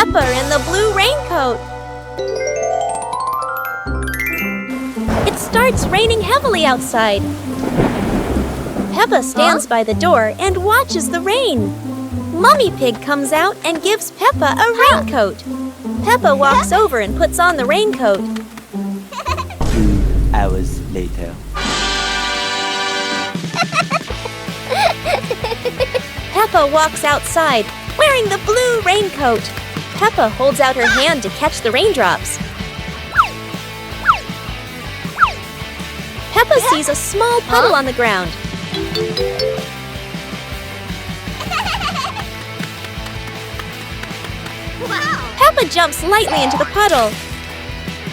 Peppa in the blue raincoat. It starts raining heavily outside. Peppa stands by the door and watches the rain. Mummy Pig comes out and gives Peppa a raincoat. Peppa walks over and puts on the raincoat. 2 hours later. Peppa walks outside, wearing the blue raincoat. Peppa holds out her hand to catch the raindrops. Peppa sees a small puddle on the ground. Peppa jumps lightly into the puddle.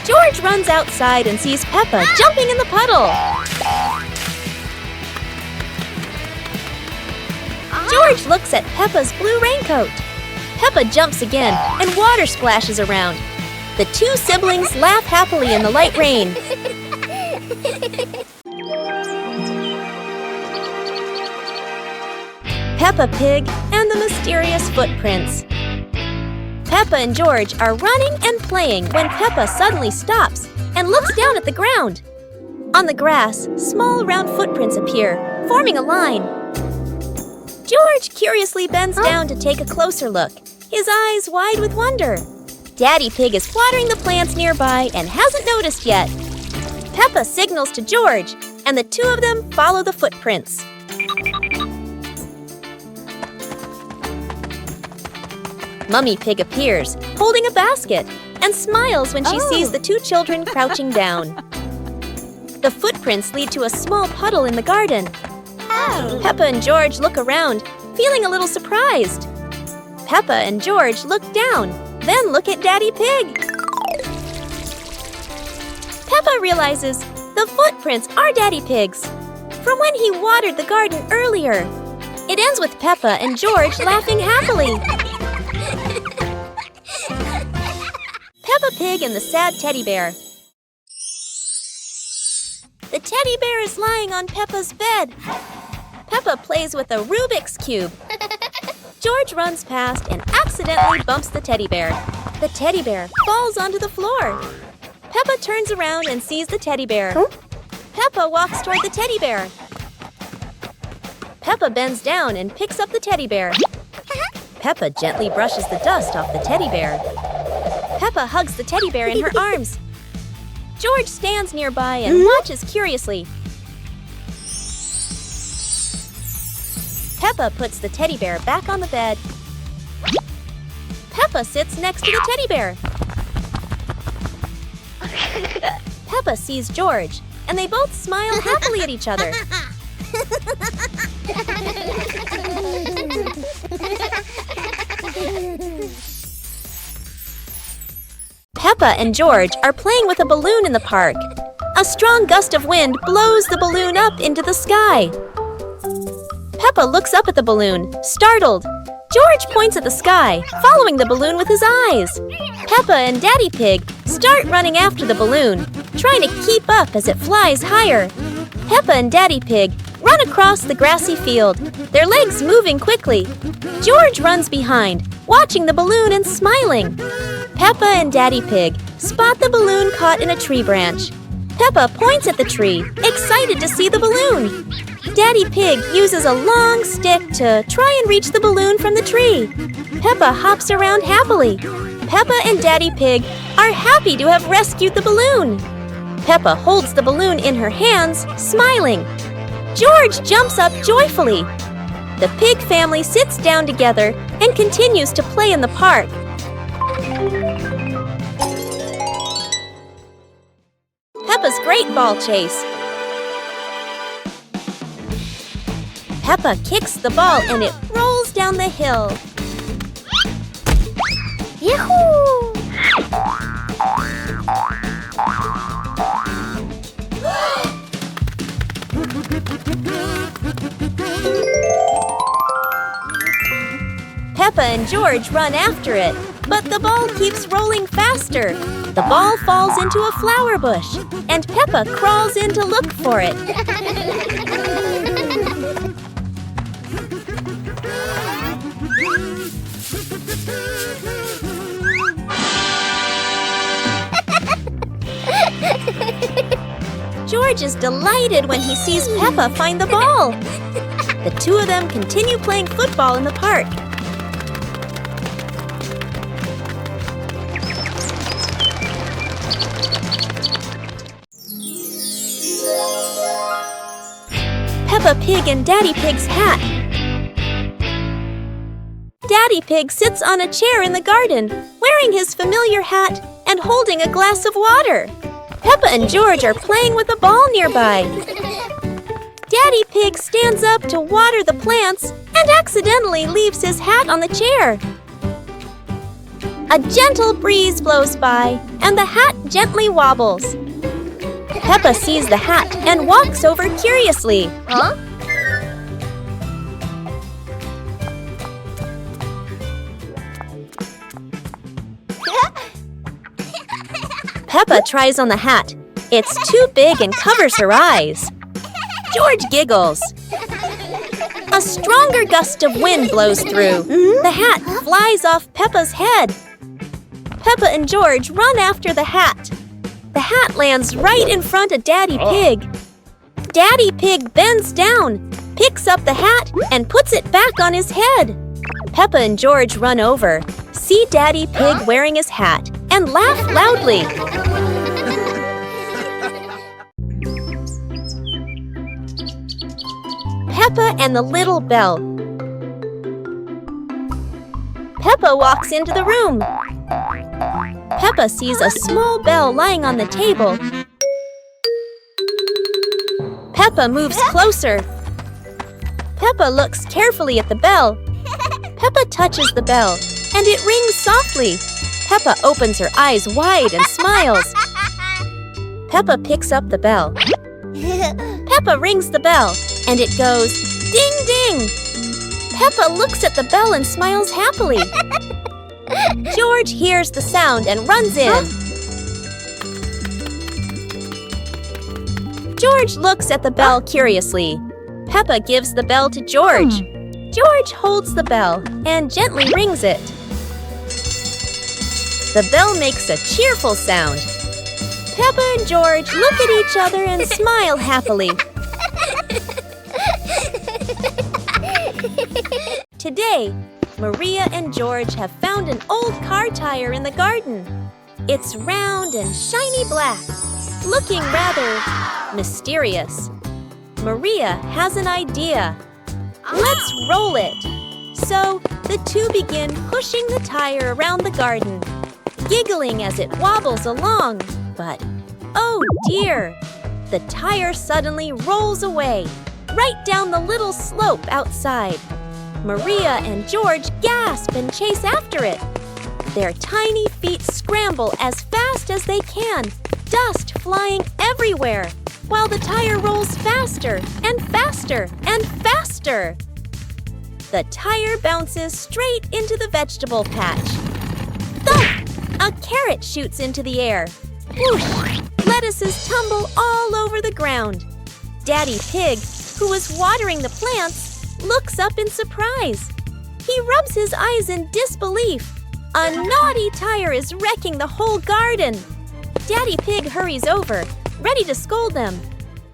George runs outside and sees Peppa jumping in the puddle. George looks at Peppa's blue raincoat. Peppa jumps again and water splashes around. The 2 siblings laugh happily in the light rain. Peppa Pig and the Mysterious Footprints. Peppa and George are running and playing when Peppa suddenly stops and looks down at the ground. On the grass, small round footprints appear, forming a line. George curiously bends down to take a closer look, his eyes wide with wonder. Daddy Pig is watering the plants nearby and hasn't noticed yet. Peppa signals to George, and the 2 of them follow the footprints. Mummy Pig appears, holding a basket, and smiles when she sees the 2 children crouching down. The footprints lead to a small puddle in the garden. Peppa and George look around, feeling a little surprised. Peppa and George look down, then look at Daddy Pig. Peppa realizes the footprints are Daddy Pig's, from when he watered the garden earlier. It ends with Peppa and George laughing happily. Peppa Pig and the Sad Teddy Bear. The teddy bear is lying on Peppa's bed. Peppa plays with a Rubik's Cube. George runs past and accidentally bumps the teddy bear. The teddy bear falls onto the floor. Peppa turns around and sees the teddy bear. Peppa walks toward the teddy bear. Peppa bends down and picks up the teddy bear. Peppa gently brushes the dust off the teddy bear. Peppa hugs the teddy bear in her arms. George stands nearby and watches curiously. Peppa puts the teddy bear back on the bed. Peppa sits next to the teddy bear. Peppa sees George, and they both smile happily at each other. Peppa and George are playing with a balloon in the park. A strong gust of wind blows the balloon up into the sky. Peppa looks up at the balloon, startled. George points at the sky, following the balloon with his eyes. Peppa and Daddy Pig start running after the balloon, trying to keep up as it flies higher. Peppa and Daddy Pig run across the grassy field, their legs moving quickly. George runs behind, watching the balloon and smiling. Peppa and Daddy Pig spot the balloon caught in a tree branch. Peppa points at the tree, excited to see the balloon. Daddy Pig uses a long stick to try and reach the balloon from the tree. Peppa hops around happily. Peppa and Daddy Pig are happy to have rescued the balloon. Peppa holds the balloon in her hands, smiling. George jumps up joyfully. The pig family sits down together and continues to play in the park. Peppa's Great Ball Chase. Peppa kicks the ball and it rolls down the hill. Yahoo! Peppa and George run after it, but the ball keeps rolling faster. The ball falls into a flower bush, and Peppa crawls in to look for it. George is delighted when he sees Peppa find the ball. The two of them continue playing football in the park. Peppa Pig and Daddy Pig's hat. Daddy Pig sits on a chair in the garden, wearing his familiar hat and holding a glass of water. Peppa and George are playing with a ball nearby. Daddy Pig stands up to water the plants and accidentally leaves his hat on the chair. A gentle breeze blows by and the hat gently wobbles. Peppa sees the hat and walks over curiously. Huh? Peppa tries on the hat. It's too big and covers her eyes. George giggles. A stronger gust of wind blows through. The hat flies off Peppa's head. Peppa and George run after the hat. The hat lands right in front of Daddy Pig. Daddy Pig bends down, picks up the hat, and puts it back on his head. Peppa and George run over, see Daddy Pig wearing his hat, and laugh loudly. Peppa and the Little Bell. Peppa walks into the room. Peppa sees a small bell lying on the table. Peppa moves closer. Peppa looks carefully at the bell. Peppa touches the bell, and it rings softly. Peppa opens her eyes wide and smiles. Peppa picks up the bell. Peppa rings the bell, and it goes ding ding. Peppa looks at the bell and smiles happily. George hears the sound and runs in. George looks at the bell curiously. Peppa gives the bell to George. George holds the bell and gently rings it. The bell makes a cheerful sound. Peppa and George look at each other and smile happily. Today, Maria and George have found an old car tire in the garden. It's round and shiny black, looking rather mysterious. Maria has an idea. Let's roll it. So the two begin pushing the tire around the garden, giggling as it wobbles along. But, oh dear, the tire suddenly rolls away, right down the little slope outside. Maria and George gasp and chase after it. Their tiny feet scramble as fast as they can, dust flying everywhere, while the tire rolls faster and faster and faster. The tire bounces straight into the vegetable patch. Thump! A carrot shoots into the air. Whoosh! Lettuces tumble all over the ground. Daddy Pig, who was watering the plants, looks up in surprise. He rubs his eyes in disbelief. A naughty tire is wrecking the whole garden. Daddy Pig hurries over, ready to scold them.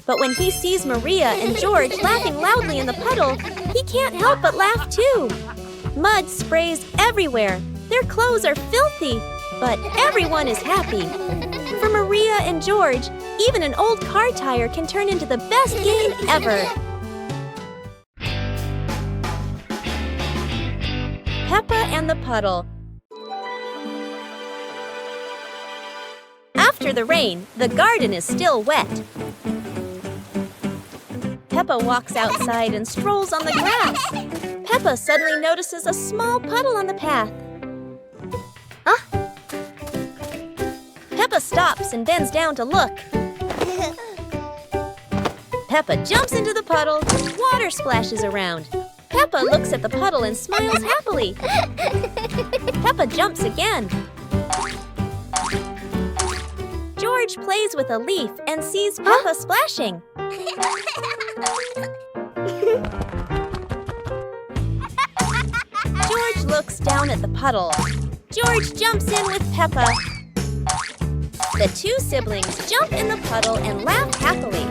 But when he sees Maria and George laughing loudly in the puddle, he can't help but laugh too. Mud sprays everywhere. Their clothes are filthy, but everyone is happy. For Maria and George, even an old car tire can turn into the best game ever. Peppa and the Puddle. After the rain, the garden is still wet. Peppa walks outside and strolls on the grass. Peppa suddenly notices a small puddle on the path. Peppa stops and bends down to look. Peppa jumps into the puddle. Water splashes around. Peppa looks at the puddle and smiles happily. Peppa jumps again. George plays with a leaf and sees Peppa splashing. George looks down at the puddle. George jumps in with Peppa. The two siblings jump in the puddle and laugh happily.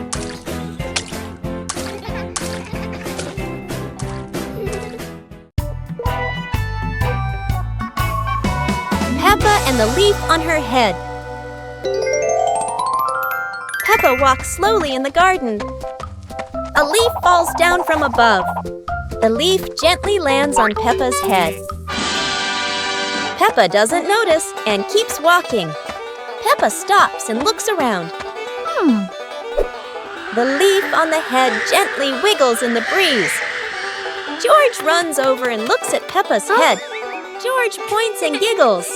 Peppa and the leaf on her head. Peppa walks slowly in the garden. A leaf falls down from above. The leaf gently lands on Peppa's head. Peppa doesn't notice and keeps walking. Peppa stops and looks around. The leaf on the head gently wiggles in the breeze. George runs over and looks at Peppa's head. George points and giggles.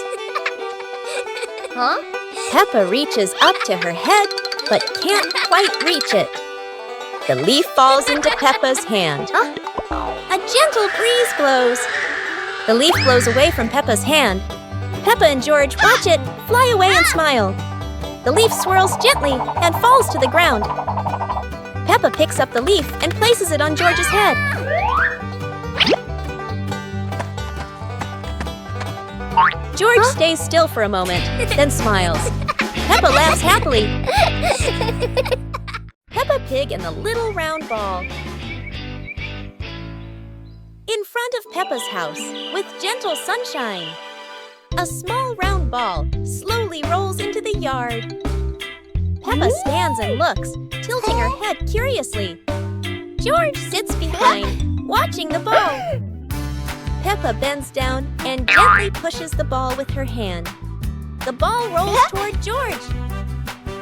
Peppa reaches up to her head, but can't quite reach it. The leaf falls into Peppa's hand. A gentle breeze blows. The leaf blows away from Peppa's hand. Peppa and George watch it fly away and smile. The leaf swirls gently and falls to the ground. Peppa picks up the leaf and places it on George's head. George stays still for a moment, then smiles. Peppa laughs happily. Peppa Pig and the little round ball. In front of Peppa's house, with gentle sunshine, a small round ball slowly rolls into the yard. Peppa stands and looks, tilting her head curiously. George sits behind, watching the ball. Peppa bends down and gently pushes the ball with her hand. The ball rolls toward George.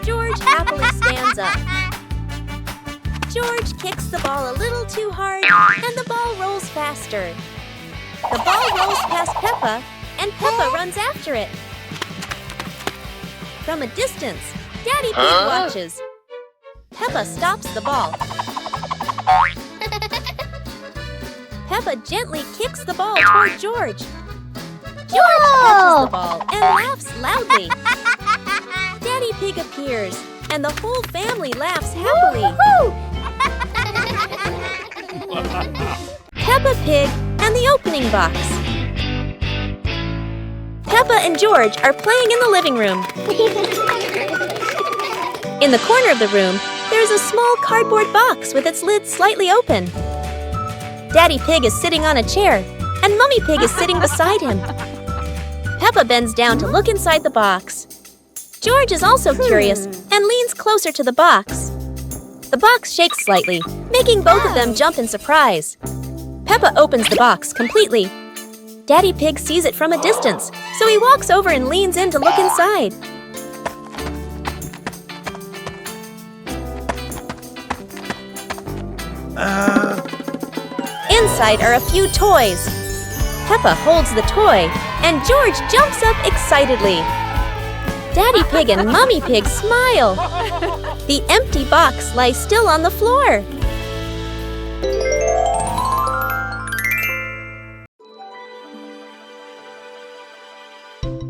George happily stands up. George kicks the ball a little too hard, and the ball rolls faster. The ball rolls past Peppa, and Peppa runs after it. From a distance, Daddy Pig watches. Peppa stops the ball. Peppa gently kicks the ball toward George. George catches the ball and laughs loudly. Daddy Pig appears, and the whole family laughs happily. Peppa Pig and the opening box. Peppa and George are playing in the living room. In the corner of the room, there is a small cardboard box with its lid slightly open. Daddy Pig is sitting on a chair, and Mummy Pig is sitting beside him. Peppa bends down to look inside the box. George is also curious and leans closer to the box. The box shakes slightly, making both of them jump in surprise. Peppa opens the box completely. Daddy Pig sees it from a distance, so he walks over and leans in to look inside. Inside are a few toys. Peppa holds the toy, and George jumps up excitedly. Daddy Pig and Mummy Pig smile. The empty box lies still on the floor.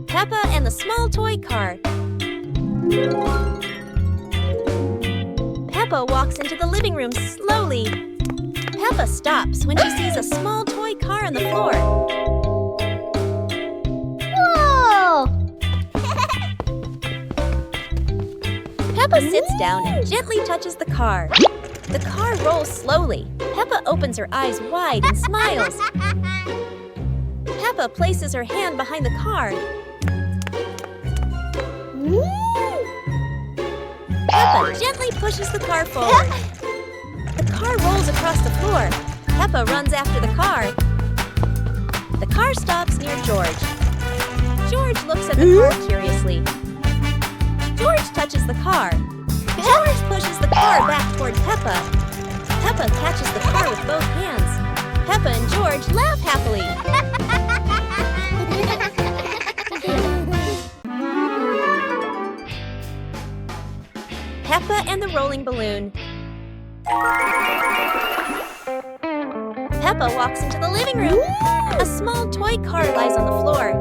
Peppa and the small toy car. Peppa walks into the living room slowly. Peppa stops when she sees a small toy car on the floor. Whoa! Peppa sits down and gently touches the car. The car rolls slowly. Peppa opens her eyes wide and smiles. Peppa places her hand behind the car. Peppa gently pushes the car forward. The car rolls across the floor. Peppa runs after the car. The car stops near George. George looks at the car curiously. George touches the car. George pushes the car back toward Peppa. Peppa catches the car with both hands. Peppa and George laugh happily. Peppa and the rolling balloon. Peppa walks into the living room. A small toy car lies on the floor.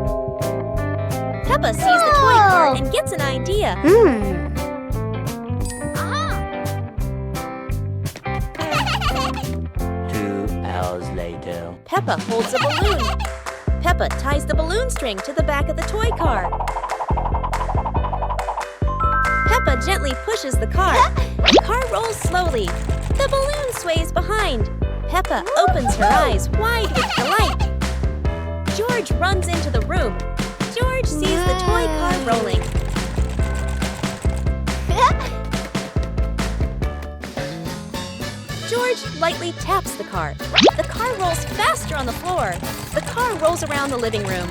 Peppa sees the toy car and gets an idea. 2 hours later. Peppa holds a balloon. Peppa ties the balloon string to the back of the toy car. Peppa gently pushes the car. The car rolls slowly. The balloon sways behind. Peppa opens her eyes wide with delight. George runs into the room. George sees the toy car rolling. George lightly taps the car. The car rolls faster on the floor. The car rolls around the living room.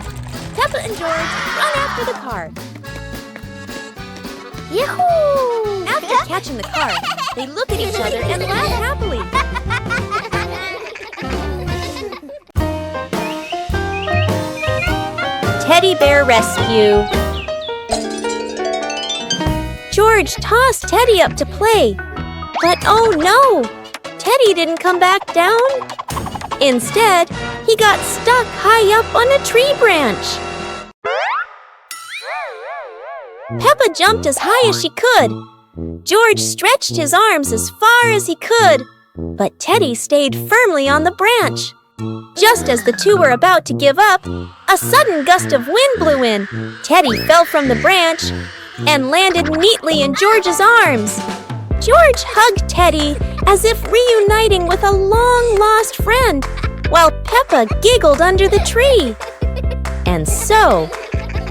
Peppa and George run after the car. Yahoo! After catching the car, they look at each other and laugh happily. Teddy Bear Rescue. George tossed Teddy up to play. But oh no! Teddy didn't come back down. Instead, he got stuck high up on a tree branch. Peppa jumped as high as she could. George stretched his arms as far as he could, but Teddy stayed firmly on the branch. Just as the two were about to give up, a sudden gust of wind blew in. Teddy fell from the branch and landed neatly in George's arms. George hugged Teddy as if reuniting with a long-lost friend, while Peppa giggled under the tree. And so,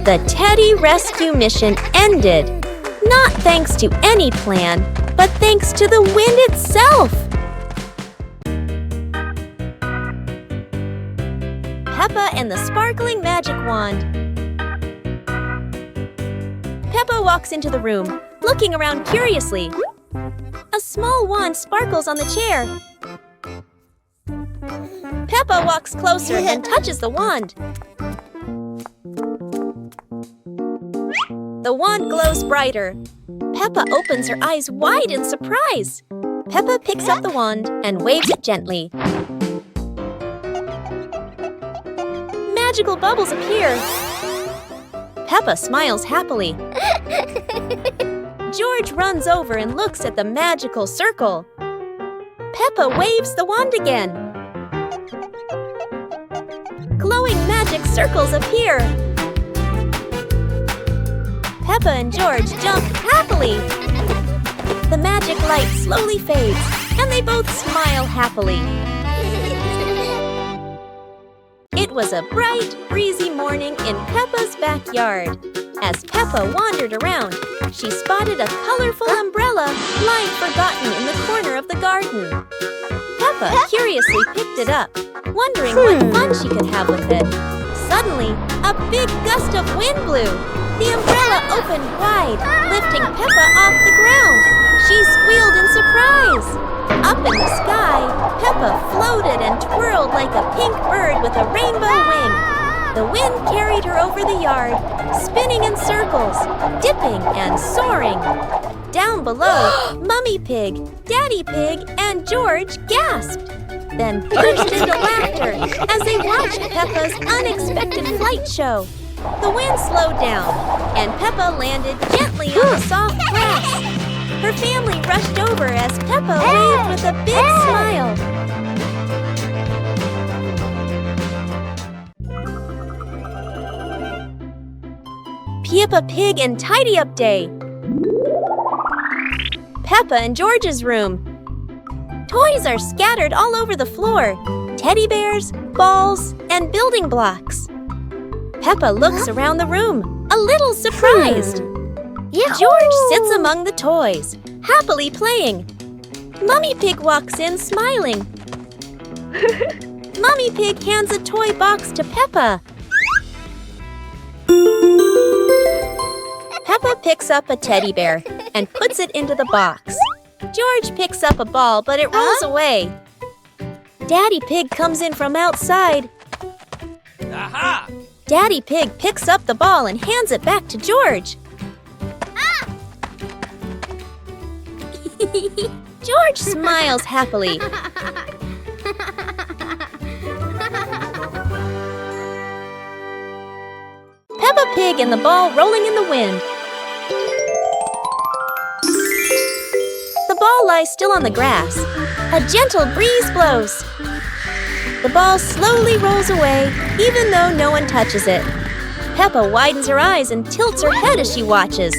the Teddy rescue mission ended, not thanks to any plan, but thanks to the wind itself. Peppa and the Sparkling Magic Wand. Peppa walks into the room, looking around curiously. A small wand sparkles on the chair. Peppa walks closer and touches the wand. The wand glows brighter. Peppa opens her eyes wide in surprise. Peppa picks up the wand and waves it gently. Magical bubbles appear. Peppa smiles happily. George runs over and looks at the magical circle. Peppa waves the wand again. Glowing magic circles appear. Peppa and George jump happily. The magic light slowly fades, and they both smile happily. It was a bright, breezy morning in Peppa's backyard. As Peppa wandered around, she spotted a colorful umbrella lying forgotten in the corner of the garden. Peppa curiously picked it up, wondering what fun she could have with it. Suddenly, a big gust of wind blew. The umbrella opened wide, lifting Peppa off the ground. She squealed in surprise. Up in the sky, Peppa floated and twirled like a pink bird with a rainbow wing. The wind carried her over the yard, spinning in circles, dipping and soaring. Down below, Mummy Pig, Daddy Pig, and George gasped, then burst into laughter as they watched Peppa's unexpected flight show. The wind slowed down, and Peppa landed gently on the soft grass. Her family rushed over as Peppa waved with a big smile. Peppa Pig and Tidy Up Day. Peppa and George's room. Toys are scattered all over the floor. Teddy bears, balls, and building blocks. Peppa looks around the room, a little surprised. George sits among the toys, happily playing. Mummy Pig walks in smiling. Mummy Pig hands a toy box to Peppa. Peppa picks up a teddy bear and puts it into the box. George picks up a ball, but it rolls away. Daddy Pig comes in from outside. Aha! Daddy Pig picks up the ball and hands it back to George. George smiles happily. Peppa Pig and the ball rolling in the wind. The ball lies still on the grass. A gentle breeze blows. The ball slowly rolls away, even though no one touches it. Peppa widens her eyes and tilts her head as she watches.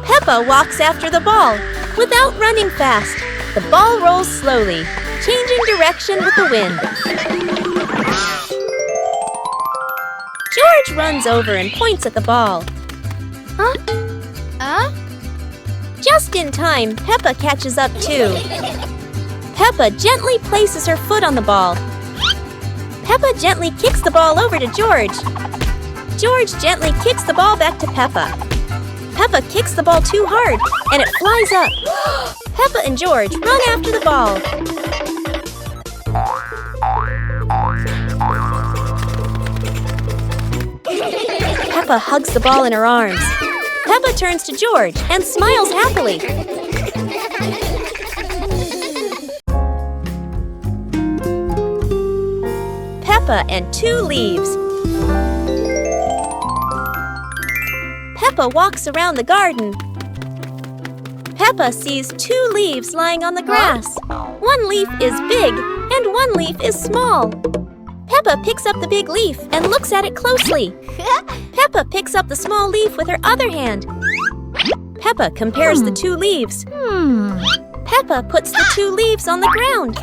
Peppa walks after the ball without running fast. The ball rolls slowly, changing direction with the wind. George runs over and points at the ball. Just in time, Peppa catches up too. Peppa gently places her foot on the ball. Peppa gently kicks the ball over to George. George gently kicks the ball back to Peppa. Peppa kicks the ball too hard, and it flies up. Peppa and George run after the ball. Peppa hugs the ball in her arms. Peppa turns to George and smiles happily. Peppa and 2 leaves. Peppa walks around the garden. Peppa sees 2 leaves lying on the grass. One leaf is big and one leaf is small. Peppa picks up the big leaf and looks at it closely. Peppa picks up the small leaf with her other hand. Peppa compares the 2 leaves. Peppa puts the 2 leaves on the ground.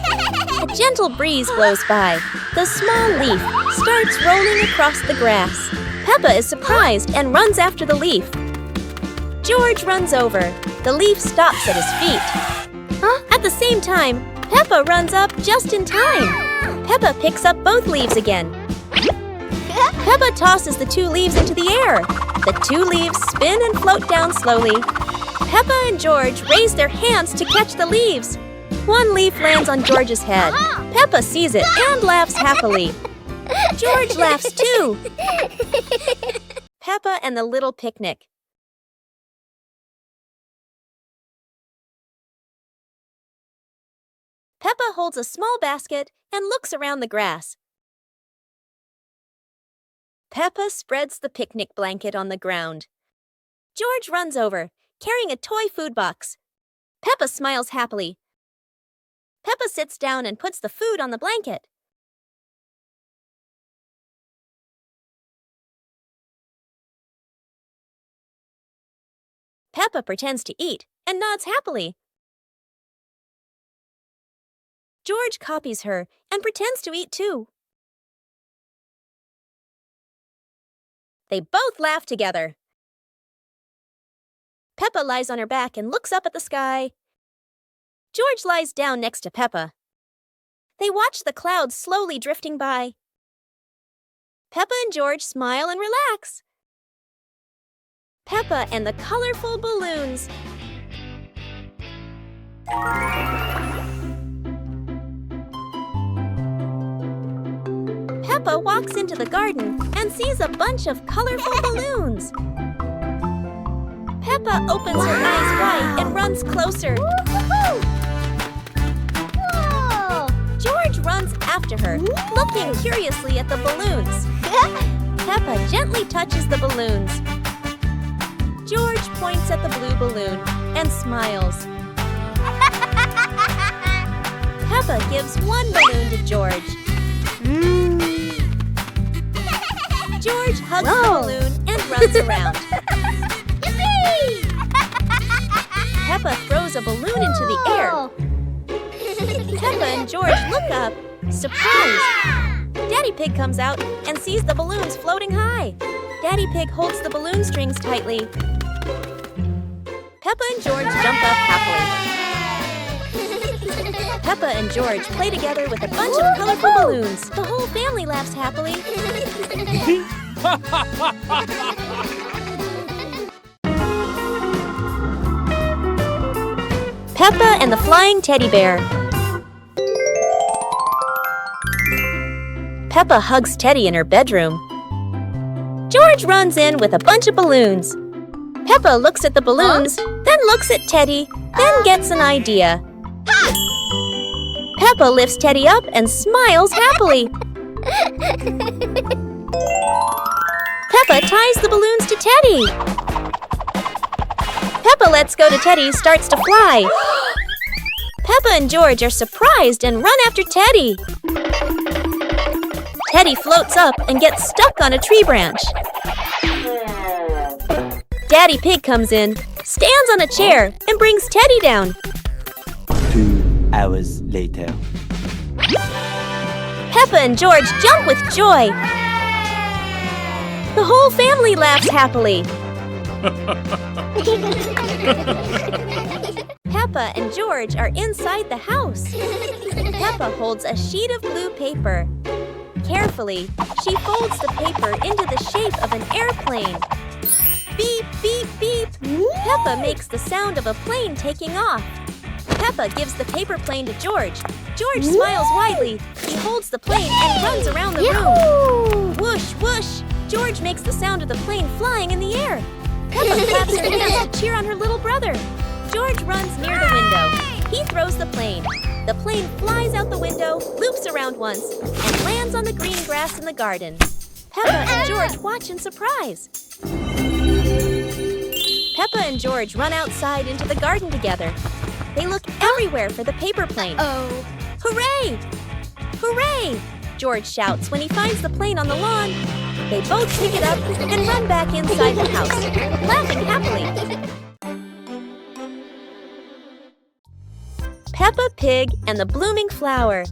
A gentle breeze blows by. The small leaf starts rolling across the grass. Peppa is surprised and runs after the leaf. George runs over. The leaf stops at his feet. At the same time, Peppa runs up just in time. Peppa picks up both leaves again. Peppa tosses the 2 leaves into the air. The 2 leaves spin and float down slowly. Peppa and George raise their hands to catch the leaves. One leaf lands on George's head. Peppa sees it and laughs happily. George laughs too. Peppa and the Little Picnic. Peppa holds a small basket and looks around the grass. Peppa spreads the picnic blanket on the ground. George runs over, carrying a toy food box. Peppa smiles happily. Peppa sits down and puts the food on the blanket. Peppa pretends to eat and nods happily. George copies her and pretends to eat too. They both laugh together. Peppa lies on her back and looks up at the sky. George lies down next to Peppa. They watch the clouds slowly drifting by. Peppa and George smile and relax. Peppa and the colorful balloons. Peppa walks into the garden and sees a bunch of colorful balloons. Peppa opens her eyes wide and runs closer. Whoa! George runs after her, looking curiously at the balloons. Peppa gently touches the balloons. George points at the blue balloon and smiles. Peppa gives one balloon to George. George hugs the balloon and runs around. Peppa throws a balloon into the air. Peppa and George look up, surprised. Daddy Pig comes out and sees the balloons floating high. Daddy Pig holds the balloon strings tightly. Peppa and George jump up happily. Peppa and George play together with a bunch of colorful balloons. The whole family laughs happily. Peppa and the Flying Teddy Bear. Peppa hugs Teddy in her bedroom. George runs in with a bunch of balloons. Peppa looks at the balloons, then looks at Teddy, then gets an idea. Peppa lifts Teddy up and smiles happily. Peppa ties the balloons to Teddy. Peppa lets go to Teddy, starts to fly. Peppa and George are surprised and run after Teddy. Teddy floats up and gets stuck on a tree branch. Daddy Pig comes in, stands on a chair and brings Teddy down. 2 hours later. Peppa and George jump with joy. The whole family laughs happily. Peppa and George are inside the house. Peppa holds a sheet of blue paper. Carefully, she folds the paper into the shape of an airplane. Beep, beep, beep. Peppa makes the sound of a plane taking off. Peppa gives the paper plane to George. George smiles widely. He holds the plane and runs around the room. Whoosh, whoosh. George makes the sound of the plane flying in the air. Peppa claps her hands to cheer on her little brother. George runs near the window. He throws the plane. The plane flies out the window, loops around once, and lands on the green grass in the garden. Peppa and George watch in surprise. Peppa and George run outside into the garden together. They look everywhere for the paper plane. Hooray! Hooray! George shouts when he finds the plane on the lawn. They both pick it up and run back inside the house, laughing happily. Peppa Pig and the Blooming Flower.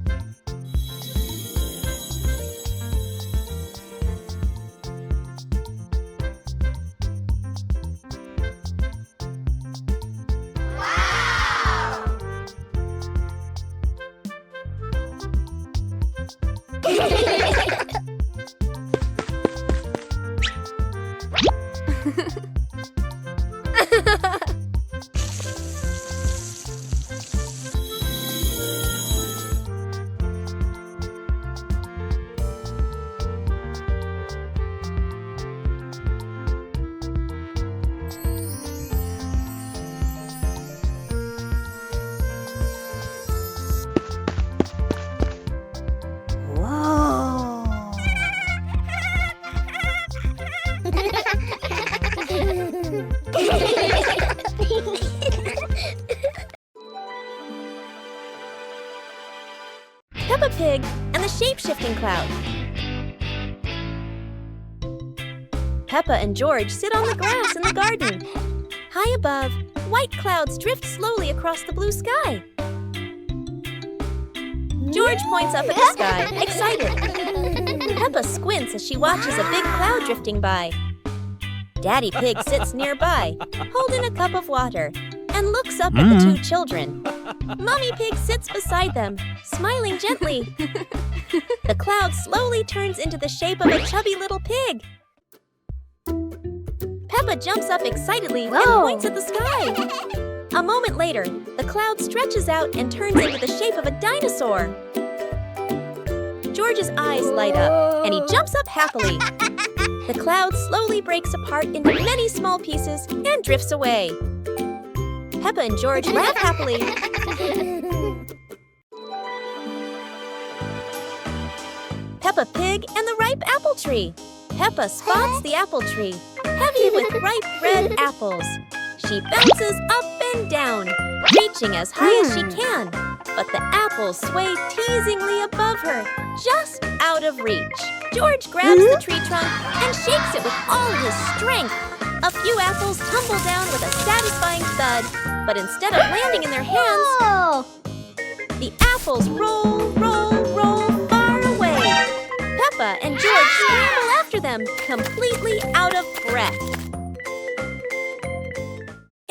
Peppa Pig and the Shape-Shifting Cloud. Peppa and George sit on the grass in the garden. High above, white clouds drift slowly across the blue sky. George points up at the sky, excited. Peppa squints as she watches a big cloud drifting by. Daddy Pig sits nearby, holding a cup of water, and looks up at the two children. Mommy Pig sits beside them, smiling gently. The cloud slowly turns into the shape of a chubby little pig. Peppa jumps up excitedly and points at the sky. A moment later, the cloud stretches out and turns into the shape of a dinosaur. George's eyes light up, and he jumps up happily. The cloud slowly breaks apart into many small pieces and drifts away. Peppa and George laugh happily. Peppa Pig and the Ripe Apple Tree. Peppa spots the apple tree, heavy with ripe red apples. She bounces up and down, reaching as high as she can. But the apples sway teasingly above her, just out of reach. George grabs the tree trunk and shakes it with all his strength. A few apples tumble down with a satisfying thud, but instead of landing in their hands, the apples roll, roll, roll far away. Peppa and George scramble after them, completely out of breath.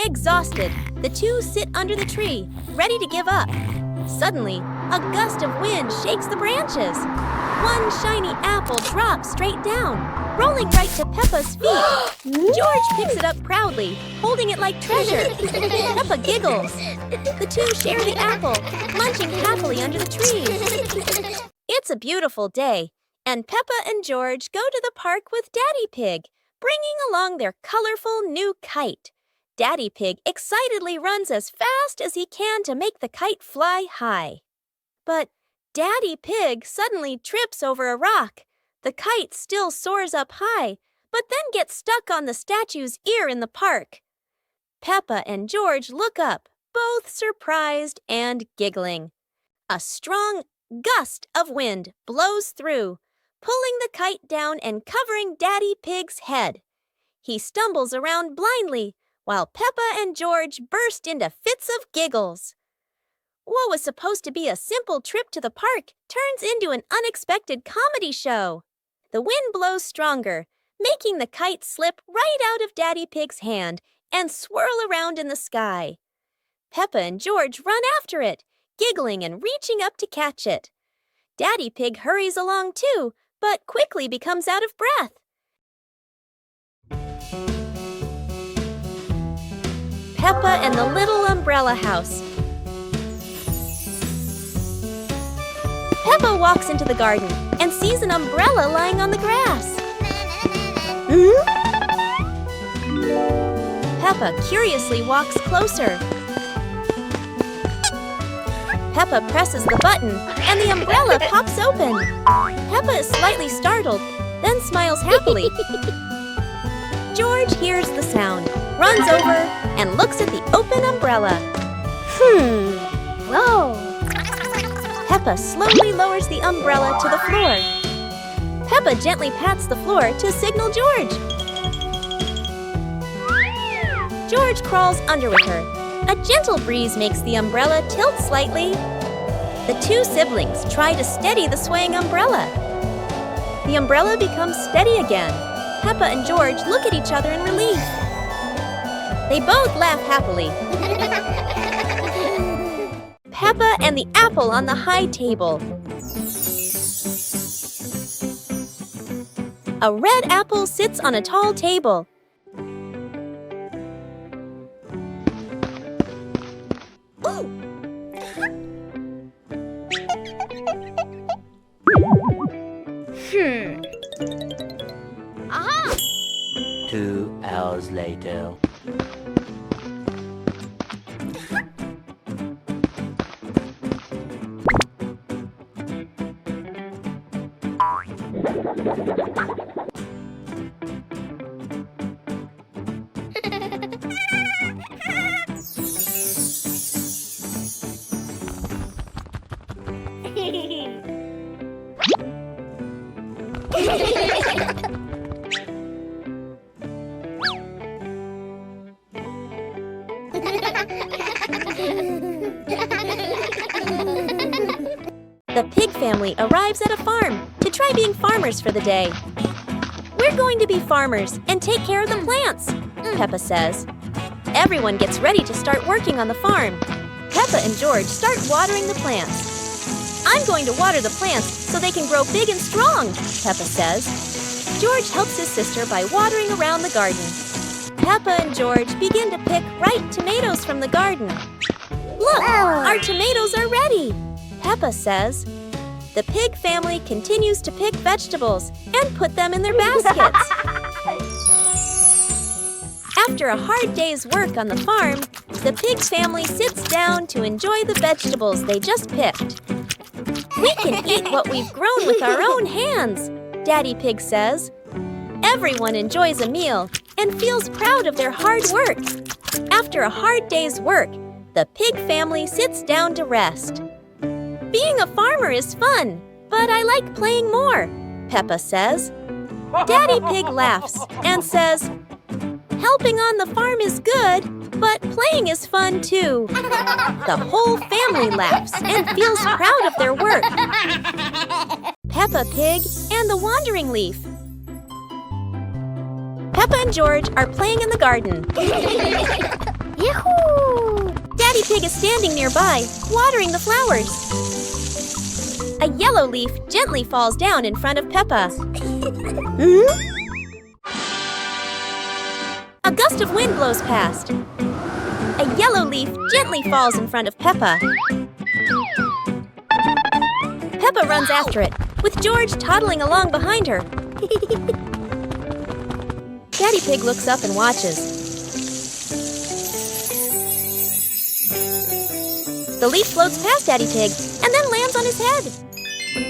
Exhausted, the two sit under the tree, ready to give up. Suddenly, a gust of wind shakes the branches. One shiny apple drops straight down, rolling right to Peppa's feet. George picks it up proudly, holding it like treasure. Peppa giggles. The two share the apple, munching happily under the tree. It's a beautiful day, and Peppa and George go to the park with Daddy Pig, bringing along their colorful new kite. Daddy Pig excitedly runs as fast as he can to make the kite fly high. But Daddy Pig suddenly trips over a rock. The kite still soars up high, but then gets stuck on the statue's ear in the park. Peppa and George look up, both surprised and giggling. A strong gust of wind blows through, pulling the kite down and covering Daddy Pig's head. He stumbles around blindly, while Peppa and George burst into fits of giggles. What was supposed to be a simple trip to the park turns into an unexpected comedy show. The wind blows stronger, making the kite slip right out of Daddy Pig's hand and swirl around in the sky. Peppa and George run after it, giggling and reaching up to catch it. Daddy Pig hurries along too, but quickly becomes out of breath. Peppa and the Little Umbrella House. Peppa walks into the garden and sees an umbrella lying on the grass. Peppa curiously walks closer. Peppa presses the button and the umbrella pops open. Peppa is slightly startled, then smiles happily. George hears the sound, runs over, and looks at the open umbrella. Whoa! Peppa slowly lowers the umbrella to the floor. Peppa gently pats the floor to signal George. George crawls under with her. A gentle breeze makes the umbrella tilt slightly. The two siblings try to steady the swaying umbrella. The umbrella becomes steady again. Peppa and George look at each other in relief. They both laugh happily. Peppa and the apple on the high table. A red apple sits on a tall table. Ooh! Aha! 2 hours later. The pig family arrives at a farm to try being farmers for the day. We're going to be farmers and take care of the plants, Peppa says. Everyone gets ready to start working on the farm. Peppa and George start watering the plants. I'm going to water the plants so they can grow big and strong, Peppa says. George helps his sister by watering around the garden. Peppa and George begin to pick ripe tomatoes from the garden. Look, our tomatoes are ready, Peppa says. The pig family continues to pick vegetables and put them in their baskets. After a hard day's work on the farm, the pig family sits down to enjoy the vegetables they just picked. We can eat what we've grown with our own hands, Daddy Pig says. Everyone enjoys a meal and feels proud of their hard work. After a hard day's work, the pig family sits down to rest. Being a farmer is fun, but I like playing more, Peppa says. Daddy Pig laughs and says, helping on the farm is good, but playing is fun too. The whole family laughs and feels proud of their work. Peppa Pig and the Wandering Leaf. Peppa and George are playing in the garden. Yahoo! Daddy Pig is standing nearby, watering the flowers. A yellow leaf gently falls down in front of Peppa. A gust of wind blows past. A yellow leaf gently falls in front of Peppa. Peppa runs after it, with George toddling along behind her. Daddy Pig looks up and watches. The leaf floats past Daddy Pig and then lands on his head.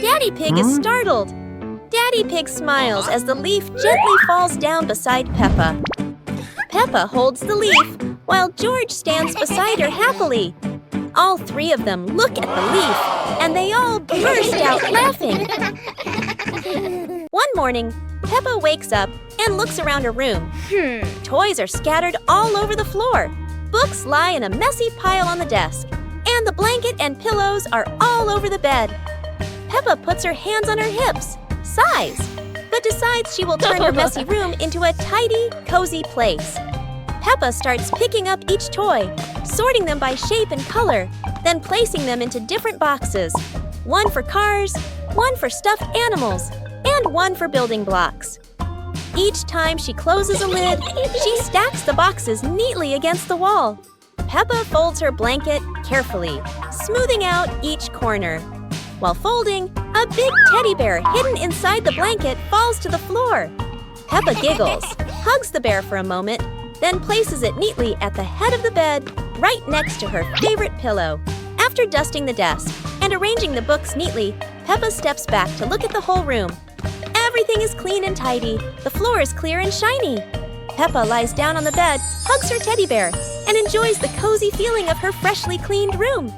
Daddy Pig is startled. Daddy Pig smiles as the leaf gently falls down beside Peppa. Peppa holds the leaf while George stands beside her happily. All three of them look at the leaf and they all burst out laughing. One morning, Peppa wakes up and looks around her room. Toys are scattered all over the floor. Books lie in a messy pile on the desk. And the blanket and pillows are all over the bed. Peppa puts her hands on her hips, sighs, but decides she will turn her messy room into a tidy, cozy place. Peppa starts picking up each toy, sorting them by shape and color, then placing them into different boxes. One for cars, one for stuffed animals, and one for building blocks. Each time she closes a lid, she stacks the boxes neatly against the wall. Peppa folds her blanket carefully, smoothing out each corner. While folding, a big teddy bear hidden inside the blanket falls to the floor. Peppa giggles, hugs the bear for a moment, then places it neatly at the head of the bed, right next to her favorite pillow. After dusting the desk and arranging the books neatly, Peppa steps back to look at the whole room. Everything is clean and tidy. The floor is clear and shiny. Peppa lies down on the bed, hugs her teddy bear, and enjoys the cozy feeling of her freshly cleaned room.